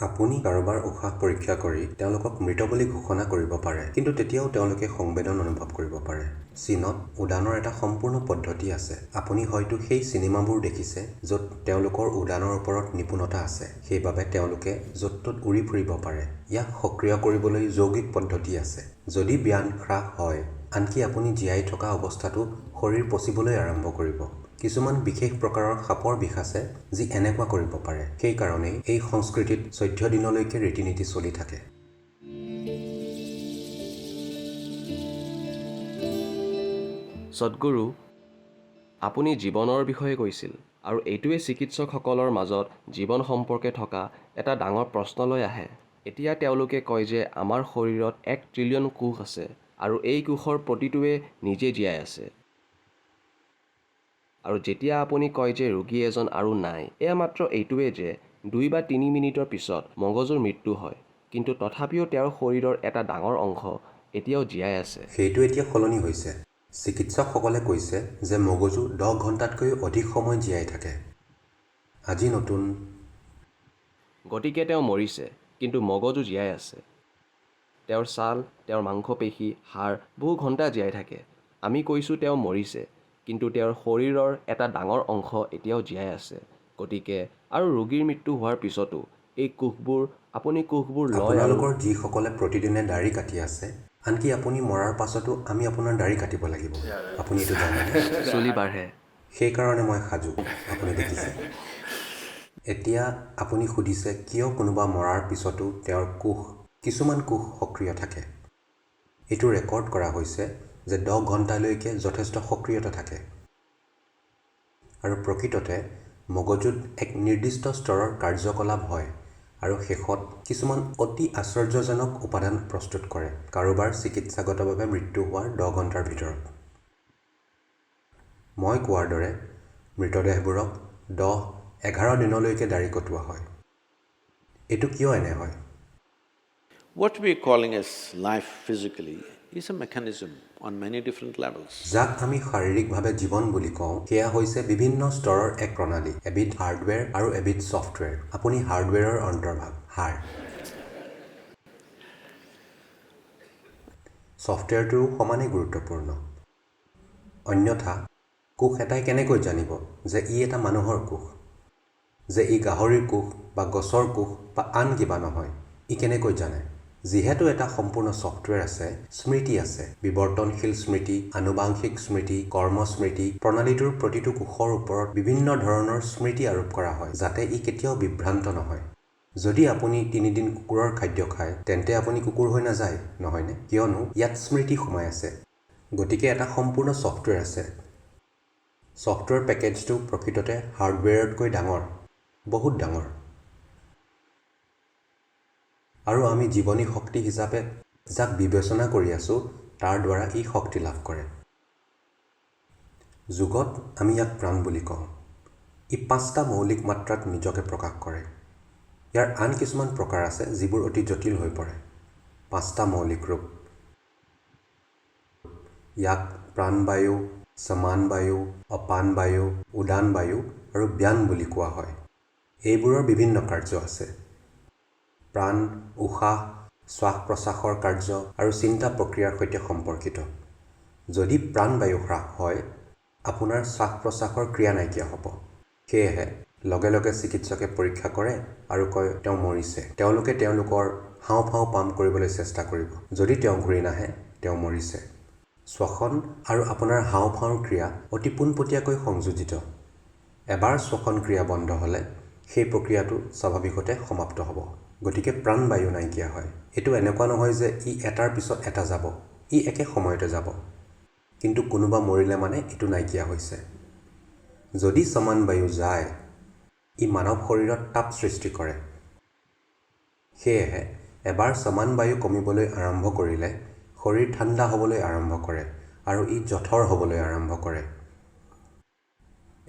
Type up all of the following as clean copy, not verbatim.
আপুনি কাৰোবাৰ উশাহ পৰীক্ষা কৰি তেওঁলোকক মৃত বুলি ঘোষণা কৰিব পাৰে, কিন্তু তেতিয়াও তেওঁলোকে সংবেদন অনুভৱ কৰিব পাৰে। চীনত উডানৰ এটা সম্পূৰ্ণ পদ্ধতি আছে। আপুনি হয়তো সেই চিনেমাবোৰ দেখিছে য'ত তেওঁলোকৰ উডানৰ ওপৰত নিপুণতা আছে, সেইবাবে তেওঁলোকে য'ত ত'ত উৰি ফুৰিব পাৰে। ইয়াক সক্ৰিয় কৰিবলৈ যৌগিক পদ্ধতি আছে। যদি ব্যান হ্ৰাস হয়, আনকি আপুনি জীয়াই থকা অৱস্থাতো শৰীৰ পচিবলৈ আৰম্ভ কৰিব। কিছুমান বিশেষ প্ৰকাৰৰ সাপৰ বিষ আছে যি এনেকুৱা কৰিব পাৰে। সেইকাৰণেই এই সংস্কৃতিত 14 দিনলৈকে ৰীতি-নীতি চলি থাকে। সদ্গুৰু, আপুনি জীৱনৰ বিষয়ে কৈছিল, আৰু এইটোৱে চিকিৎসকসকলৰ মাজত জীৱন সম্পৰ্কে থকা এটা ডাঙৰ প্ৰশ্নলৈ আহে। এতিয়া তেওঁলোকে কয় যে আমাৰ শৰীৰত 1 ট্ৰিলিয়ন কোষ আছে, আৰু এই কোষৰ প্ৰতিটোৱে নিজে জীয়াই আছে। আৰু যেতিয়া আপুনি কয় যে ৰোগী এজন আৰু নাই, এয়া মাত্ৰ এইটোৱে যে 2 বা 3 মিনিটৰ পিছত মগজুৰ মৃত্যু হয়, কিন্তু তথাপিও তেওঁৰ শৰীৰৰ এটা ডাঙৰ অংশ এতিয়াও জীয়াই আছে। সেইটো এতিয়া সলনি হৈছে। চিকিৎসকসকলে কৈছে যে মগজু 10 ঘণ্টাতকৈও অধিক সময় জীয়াই থাকে। আজি নতুন গতিকে তেওঁ মৰিছে, কিন্তু মগজু জীয়াই আছে। তেওঁৰ ছাল, তেওঁৰ মাংসপেশী, হাড় বহু ঘণ্টা জীয়াই থাকে। আমি কৈছোঁ তেওঁ মৰিছে, কিন্তু তেওঁৰ শৰীৰৰ এটা ডাঙৰ অংশ এতিয়াও জীয়াই আছে। গতিকে আৰু ৰোগীৰ মৃত্যু হোৱাৰ পিছতো এই কোষবোৰ আপুনি কোষবোৰ লয় আৰু আপোনালোকৰ যিসকলে প্ৰতিদিনে দাড়ি কাটি আছে, আনকি আপুনি মৰাৰ পাছতো আমি আপোনাৰ দাড়ি কাটিব লাগিব। আপুনি এইটো জানেনে? চুলি বাঢ়ে। সেইকাৰণে মই সাজু, আপুনি দেখিছে। এতিয়া আপুনি সুধিছে কিয় কোনোবা মৰাৰ পিছতো তেওঁৰ কিছুমান কোষ সক্ৰিয় থাকে। এইটো ৰেকৰ্ড কৰা হৈছে যে 10 ঘণ্টালৈকে যথেষ্ট সক্ৰিয়তা থাকে। আৰু প্ৰকৃততে মগজুত এক নিৰ্দিষ্ট স্তৰৰ কাৰ্যকলাপ হয়, আৰু শেষত কিছুমান অতি আশ্চৰ্যজনক উপাদান প্ৰস্তুত কৰে, কাৰোবাৰ চিকিৎসাগতভাৱে মৃত্যু হোৱাৰ 10 ঘণ্টাৰ ভিতৰত। মই কোৱাৰ দৰে মৃতদেহবোৰক 10-11 দিনলৈকে দাড়ি কটোৱা হয়। এইটো কিয় এনে হয়? What we are calling as life physically is a mechanism on many different levels. যাক আমি শাৰীৰিকভাৱে জীৱন বুলি কওঁ, সেয়া হৈছে বিভিন্ন স্তৰৰ এক প্ৰণালী, এবিধ হাৰ্ডৱেৰ আৰু এবিধ ছফ্টৱেৰ। আপুনি হাৰ্ডৱেৰৰ অন্তৰ্ভাগ, হাড়। ছফ্টৱেৰটোও সমানেই গুৰুত্বপূৰ্ণ। অন্যথা কোষ এটাই কেনেকৈ জানিব যে ই এটা মানুহৰ কোষ, যে ই গাহৰিৰ কোষ বা গছৰ কোষ বা আন কিবা নহয়? ই কেনেকৈ জানে? যিহেতু এটা সম্পূৰ্ণ ছফ্টৱেৰ আছে, স্মৃতি আছে, বিৱৰ্তনশীল স্মৃতি, আনুবাংশিক স্মৃতি, কৰ্ম স্মৃতি, প্ৰণালীটোৰ প্ৰতিটো কোষৰ ওপৰত বিভিন্ন ধৰণৰ স্মৃতি আৰোপ কৰা হয়, যাতে ই কেতিয়াও বিভ্ৰান্ত নহয়। যদি আপুনি 3 দিন কুকুৰৰ খাদ্য খায়, তেন্তে আপুনি কুকুৰ হৈ নাযায়, নহয়নে? কিয়নো ইয়াত স্মৃতি সোমাই আছে। গতিকে এটা সম্পূৰ্ণ ছফ্টৱেৰ আছে। ছফ্টৱেৰ পেকেজটো প্ৰকৃততে হাৰ্ডৱেৰতকৈ ডাঙৰ, বহুত ডাঙৰ। আৰু আমি জীৱনী শক্তি হিচাপে যাক বিবেচনা কৰি আছোঁ, তাৰ দ্বাৰা ই শক্তি লাভ কৰে। যোগত আমি ইয়াক প্ৰাণ বুলি কওঁ। ই 5টা মৌলিক মাত্ৰাত নিজকে প্ৰকাশ কৰে। ইয়াৰ আন কিছুমান প্ৰকাৰ আছে যিবোৰ অতি জটিল হৈ পৰে। 5টা মৌলিক ৰূপ। ইয়াক প্ৰাণবায়ু, সমানবায়ু, অপানবায়ু, উদানবায়ু আৰু ব্যান বুলি কোৱা হয়। এইবোৰৰ বিভিন্ন কাৰ্য আছে। প্ৰাণ, উশাহ, শ্বাস-প্ৰশ্বাসৰ কাৰ্য আৰু চিন্তা প্ৰক্ৰিয়াৰ সৈতে সম্পৰ্কিত। যদি প্ৰাণবায়ু হ্ৰাস হয়, আপোনাৰ শ্বাস-প্ৰশ্বাসৰ ক্ৰিয়া নাইকিয়া হ'ব। সেয়েহে লগে লগে চিকিৎসকে পৰীক্ষা কৰে আৰু কয় তেওঁ মৰিছে। তেওঁলোকে তেওঁলোকৰ হাওঁফাওঁ পাম্প কৰিবলৈ চেষ্টা কৰিব। যদি তেওঁ ঘূৰি নাহে, তেওঁ মৰিছে। শ্বসন আৰু আপোনাৰ হাওঁফাওঁৰ ক্ৰিয়া অতি পোনপটীয়াকৈ সংযোজিত। এবাৰ শ্বসন ক্ৰিয়া বন্ধ হ'লে, সেই প্ৰক্ৰিয়াটো স্বাভাৱিকতে সমাপ্ত হ'ব। গতিকে প্ৰাণবায়ু নাইকিয়া হয়। এইটো এনেকুৱা নহয় যে ই এটাৰ পিছত এটা যাব, ই একে সময়তে যাব। কিন্তু কোনোবা মৰিলে মানে এইটো নাইকিয়া হৈছে। যদি সমান বায়ু যায়, ই মানৱ শৰীৰত তাপ সৃষ্টি কৰে। সেয়েহে এবাৰ সমান বায়ু কমিবলৈ আৰম্ভ কৰিলে, শৰীৰ ঠাণ্ডা হ'বলৈ আৰম্ভ কৰে আৰু ই জঠৰ হ'বলৈ আৰম্ভ কৰে।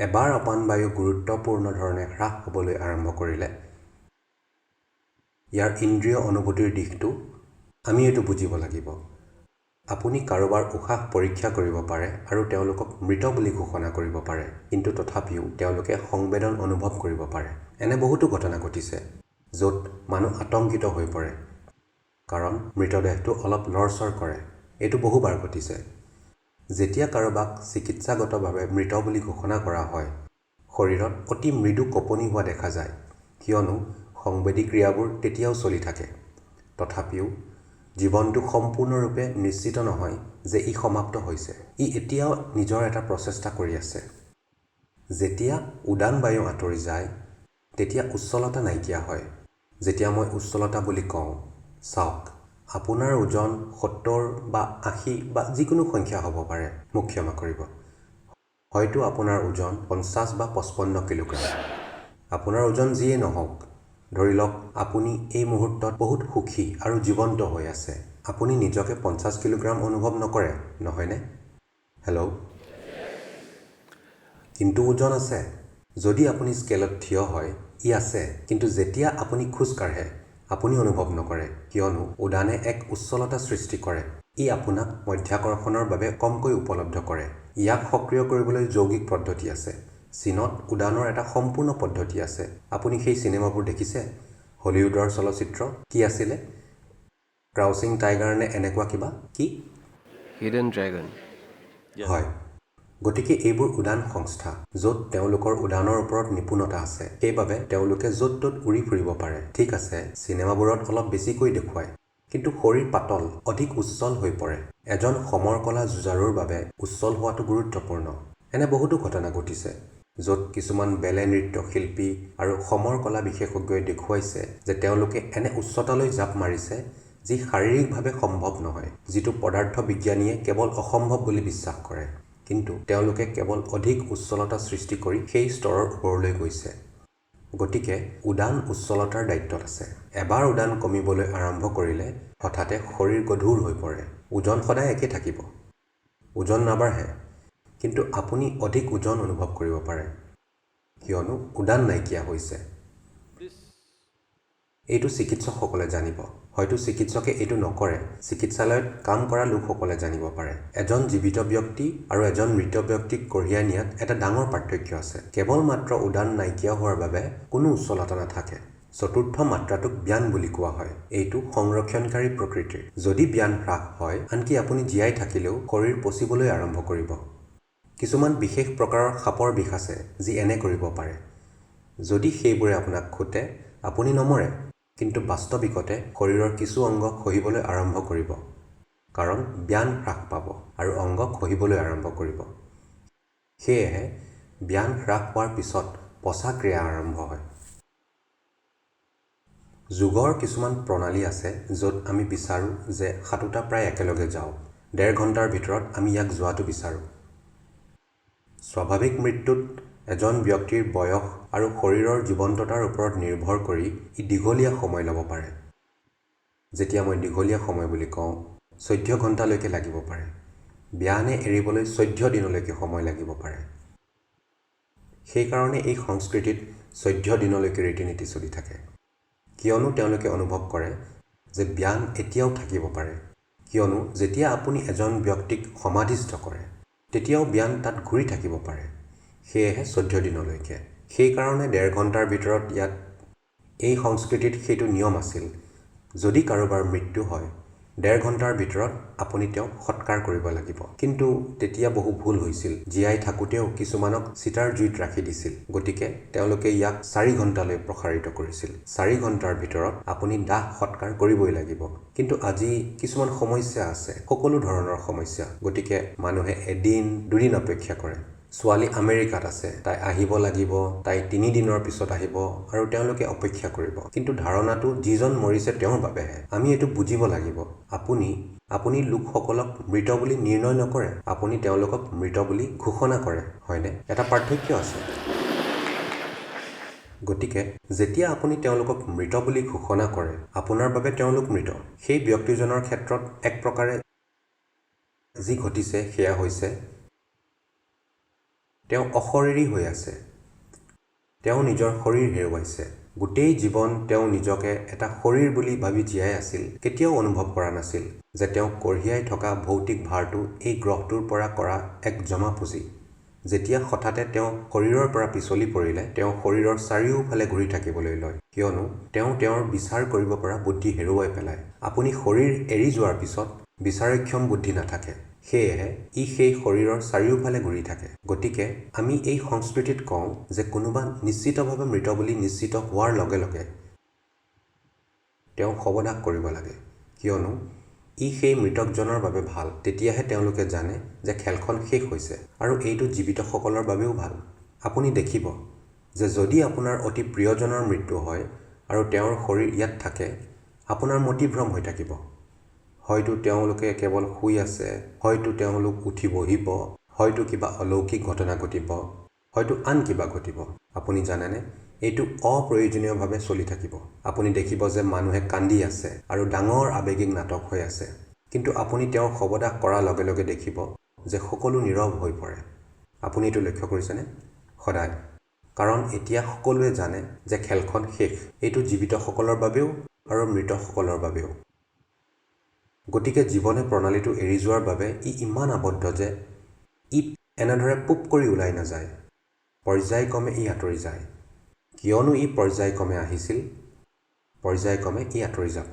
এবাৰ অপান বায়ু গুৰুত্বপূৰ্ণ ধৰণে হ্ৰাস হ'বলৈ আৰম্ভ কৰিলে, ইয়াৰ ইন্দ্ৰিয় অনুভূতিৰ দিশটো আমি এইটো বুজিব লাগিব। আপুনি কাৰোবাৰ উশাহ পৰীক্ষা কৰিব পাৰে আৰু তেওঁলোকক মৃত বুলি ঘোষণা কৰিব পাৰে, কিন্তু তথাপিও তেওঁলোকে সংবেদন অনুভৱ কৰিব পাৰে। এনে বহুতো ঘটনা ঘটিছে। য'ত মানুহ আতংকিত হৈ পৰে কাৰণ মৃতদেহটো অলপ লৰচৰ কৰে। এইটো বহুবাৰ ঘটিছে। যেতিয়া কাৰোবাক চিকিৎসাগতভাৱে মৃত বুলি ঘোষণা কৰা হয়, শৰীৰত অতি মৃদু কঁপনি হোৱা দেখা যায়, কিয়নো সংবেদী ক্ৰিয়াবোৰ তেতিয়াও চলি থাকে। তথাপিও জীৱনটো সম্পূৰ্ণৰূপে নিশ্চিত নহয় যে ই সমাপ্ত হৈছে। ই এতিয়াও নিজৰ এটা প্ৰচেষ্টা কৰি আছে। যেতিয়া উদান বায়ু আঁতৰি যায়, তেতিয়া উচ্চলতা নাইকিয়া হয়। যেতিয়া মই উচ্চলতা বুলি কওঁ, চাওক, আপোনাৰ ওজন 70 বা 80 বা যিকোনো সংখ্যা হ'ব পাৰে। মোক ক্ষমা কৰিব। হয়তো আপোনাৰ ওজন 50 বা 55 কিলোগ্ৰাম। আপোনাৰ ওজন যিয়ে নহওক, ধৰি লওক আপুনি এই মুহূৰ্তত বহুত সুখী আৰু জীৱন্ত হৈ আছে। আপুনি নিজকে 50 কিলোগ্ৰাম অনুভৱ নকৰে, নহয়নে? হেল্ল'? কিন্তু ওজন আছে। যদি আপুনি স্কেলত থিয় হয়, ই আছে। কিন্তু যেতিয়া আপুনি খোজ কাঢ়ে, আপুনি অনুভৱ নকৰে, কিয়নো উদানে এক উচ্চলতা সৃষ্টি কৰে। ই আপোনাক মধ্যাকৰ্ষণৰ বাবে কমকৈ উপলব্ধ কৰে। ইয়াক সক্ৰিয় কৰিবলৈ যৌগিক পদ্ধতি আছে। চীনত উদানৰ এটা সম্পূৰ্ণ পদ্ধতি আছে। আপুনি সেই চিনেমাবোৰ দেখিছে? হলিউডৰ চলচ্চিত্ৰ কি আছিলে? ক্ৰাউচিং টাইগাৰ নে এনেকুৱা কিবা? কি? Hidden dragon. হয়। গতিকে এইবোৰ উদান সংস্থা, য'ত তেওঁলোকৰ উদানৰ ওপৰত নিপুণতা আছে। সেইবাবে তেওঁলোকে য'ত ত'ত উৰি ফুৰিব পাৰে। ঠিক আছে, চিনেমাবোৰত অলপ বেছিকৈ দেখুৱায়। কিন্তু শৰীৰ পাতল, অধিক উচ্চল হৈ পৰে। এজন সমৰ কলা যুঁজাৰুৰ বাবে উচ্চল হোৱাটো গুৰুত্বপূৰ্ণ। এনে বহুতো ঘটনা ঘটিছে, য'ত কিছুমান বেলে নৃত্য শিল্পী আৰু সমৰ কলা বিশেষজ্ঞই দেখুৱাইছে যে তেওঁলোকে এনে উচ্চতালৈ জাপ মাৰিছে যি শাৰীৰিকভাৱে সম্ভৱ নহয়, যিটো পদাৰ্থ বিজ্ঞানীয়ে কেৱল অসম্ভৱ বুলি বিশ্বাস কৰে। কিন্তু তেওঁলোকে কেৱল অধিক উচ্চলতা সৃষ্টি কৰি সেই স্তৰৰ ওপৰলৈ গৈছে। গতিকে উদান উচ্চলতাৰ দায়িত্বত আছে। এবাৰ উদান কমিবলৈ আৰম্ভ কৰিলে হঠাতে শৰীৰ গধুৰ হৈ পৰে। ওজন সদায় একে থাকিব। ওজন নাবাঢ়ে, কিন্তু আপুনি অধিক ওজন অনুভৱ কৰিব পাৰে, কিয়নো উদান নাইকিয়া হৈছে। এইটো চিকিৎসকসকলে জানিব। হয়তো চিকিৎসকে এইটো নকৰে, চিকিৎসালয়ত কাম কৰা লোকসকলে জানিব পাৰে। এজন জীৱিত ব্যক্তি আৰু এজন মৃত ব্যক্তিক কঢ়িয়াই নিয়াত এটা ডাঙৰ পাৰ্থক্য আছে। কেৱল মাত্ৰ উদান নাইকিয়া হোৱাৰ বাবে কোনো উচ্চলতা নাথাকে। চতুৰ্থ মাত্ৰাটোক ব্যান বুলি কোৱা হয়। এইটো সংৰক্ষণকাৰী প্ৰকৃতিৰ। যদি ব্যান হ্ৰাস হয়, আনকি আপুনি জীয়াই থাকিলেও শৰীৰ পচিবলৈ আৰম্ভ কৰিব। কিছুমান বিশেষ প্ৰকাৰৰ সাপৰ বিষ আছে যি এনে কৰিব পাৰে। যদি সেইবোৰে আপোনাক খুটে, আপুনি নমৰে, কিন্তু বাস্তৱিকতে শৰীৰৰ কিছু অংগ খহিবলৈ আৰম্ভ কৰিব, কাৰণ ব্যান হ্ৰাস পাব আৰু অংগ খহিবলৈ আৰম্ভ কৰিব। সেয়েহে ব্যান হ্ৰাস হোৱাৰ পিছত পচা ক্ৰিয়া আৰম্ভ হয়। যোগৰ কিছুমান প্ৰণালী আছে য'ত আমি বিচাৰোঁ যে সাতোটা প্ৰায় একেলগে যাওক। 1.5 ঘণ্টাৰ ভিতৰত আমি ইয়াক যোৱাটো বিচাৰোঁ। স্বাভাৱিক মৃত্যুত এজন ব্যক্তিৰ বয়স আৰু শৰীৰৰ জীৱন্ততাৰ ওপৰত নিৰ্ভৰ কৰি ই দীঘলীয়া সময় ল'ব পাৰে। যেতিয়া মই দীঘলীয়া সময় বুলি কওঁ, 14 ঘণ্টালৈকে লাগিব পাৰে। ব্যানে এৰিবলৈ 14 দিনলৈকে সময় লাগিব পাৰে। সেইকাৰণে এই সংস্কৃতিত 14 দিনলৈকে ৰীতি-নীতি চলি থাকে। কিয়নো তেওঁলোকে অনুভৱ কৰে যে ব্যান এতিয়াও থাকিব পাৰে। কিয়নো যেতিয়া আপুনি এজন ব্যক্তিক সমাধিস্থ কৰে, তেতিয়াও ব্যান তাত ঘূৰি থাকিব পাৰে। সেয়েহে 14 দিনলৈকে। সেইকাৰণে 1.5 ঘণ্টাৰ ভিতৰত ইয়াত এই সংস্কৃতিত সেইটো নিয়ম আছিল। যদি কাৰোবাৰ মৃত্যু হয়, 1.5 ঘণ্টাৰ ভিতৰত আপুনি তেওঁক সৎকাৰ কৰিব লাগিব। কিন্তু তেতিয়া বহু ভুল হৈছিল। জীয়াই থাকোঁতেও কিছুমানক চিতাৰ জুইত ৰাখি দিছিল। গতিকে তেওঁলোকে ইয়াক 4 ঘণ্টালৈ প্ৰসাৰিত কৰিছিল। 4 ঘণ্টাৰ ভিতৰত আপুনি দাহ সৎকাৰ কৰিবই লাগিব। কিন্তু আজি কিছুমান সমস্যা আছে, সকলো ধৰণৰ সমস্যা। গতিকে মানুহে এদিন, 2 দিন অপেক্ষা কৰে। ছোৱালী আমেৰিকাত আছে, তাই আহিব লাগিব, তাই 3 দিনৰ পিছত আহিব আৰু তেওঁলোকে অপেক্ষা কৰিব। কিন্তু ধাৰণাটো যিজন মৰিছে তেওঁৰ বাবেহে। আমি এইটো বুজিব লাগিব। আপুনি লোকসকলক মৃত বুলি নিৰ্ণয় নকৰে, আপুনি তেওঁলোকক মৃত বুলি ঘোষণা কৰে, হয়নে? এটা পাৰ্থক্য আছে। গতিকে যেতিয়া আপুনি তেওঁলোকক মৃত বুলি ঘোষণা কৰে, আপোনাৰ বাবে তেওঁলোক মৃত। সেই ব্যক্তিজনৰ ক্ষেত্ৰত এক প্ৰকাৰে যি ঘটিছে সেয়া হৈছে তেওঁ অশৰীৰী হৈ আছে। তেওঁ নিজৰ শৰীৰ হেৰুৱাইছে। গোটেই জীৱন তেওঁ নিজকে এটা শৰীৰ বুলি ভাবি জীয়াই আছিল। কেতিয়াও অনুভৱ কৰা নাছিল যে তেওঁক কঢ়িয়াই থকা ভৌতিক ভাৰটো এই গ্ৰহটোৰ পৰা কৰা এক জমাপুঁজি। যেতিয়া হঠাতে তেওঁ শৰীৰৰ পৰা পিছলি পৰিলে তেওঁ শৰীৰৰ চাৰিওফালে ঘূৰি থাকিবলৈ লয় কিয়নো তেওঁৰ বিচাৰ কৰিব পৰা বুদ্ধি হেৰুৱাই পেলায় আপুনি শৰীৰ এৰি যোৱাৰ পিছত বিচাৰক্ষম বুদ্ধি নাথাকে সেয়েহে ই সেই শৰীৰৰ চাৰিওফালে ঘূৰি থাকে গতিকে আমি এই সংস্কৃতিত কওঁ যে কোনোবা নিশ্চিতভাৱে মৃত বুলি নিশ্চিত হোৱাৰ লগে লগে তেওঁ শৱদাহ কৰিব লাগে কিয়নো ই সেই মৃতকজনৰ বাবে ভাল তেতিয়াহে তেওঁলোকে জানে যে খেলখন শেষ হৈছে আৰু এইটো জীৱিতসকলৰ বাবেও ভাল আপুনি দেখিব যে যদি আপোনাৰ অতি প্ৰিয়জনৰ মৃত্যু হয় আৰু তেওঁৰ শৰীৰ ইয়াত থাকে আপোনাৰ মতিভ্ৰম হৈ থাকিব হয়তো তেওঁলোকে কেৱল শুই আছে হয়তো তেওঁলোক উঠি বহিব হয়তো কিবা অলৌকিক ঘটনা ঘটিব হয়তো আন কিবা ঘটিব আপুনি জানেনে এইটো অপ্ৰয়োজনীয়ভাৱে চলি থাকিব আপুনি দেখিব যে মানুহে কান্দি আছে আৰু ডাঙৰ আৱেগিক নাটক হৈ আছে কিন্তু আপুনি তেওঁৰ শৱদাহ কৰাৰ লগে লগে দেখিব যে সকলো নীৰৱ হৈ পৰে আপুনি এইটো লক্ষ্য কৰিছেনে সদায় কাৰণ এতিয়া সকলোৱে জানে যে খেলখন শেষ এইটো জীৱিতসকলৰ বাবেও আৰু মৃতসকলৰ বাবেও গতিকে জীৱনে প্ৰণালীটো এৰি যোৱাৰ বাবে ই ইমান আবদ্ধ যে ই এনেদৰে পুপ কৰি ওলাই নাযায় পৰ্যায়ক্ৰমে ই আঁতৰি যায় কিয়নো ই পৰ্যায়ক্ৰমে আহিছিল পৰ্যায়ক্ৰমে ই আঁতৰি যাব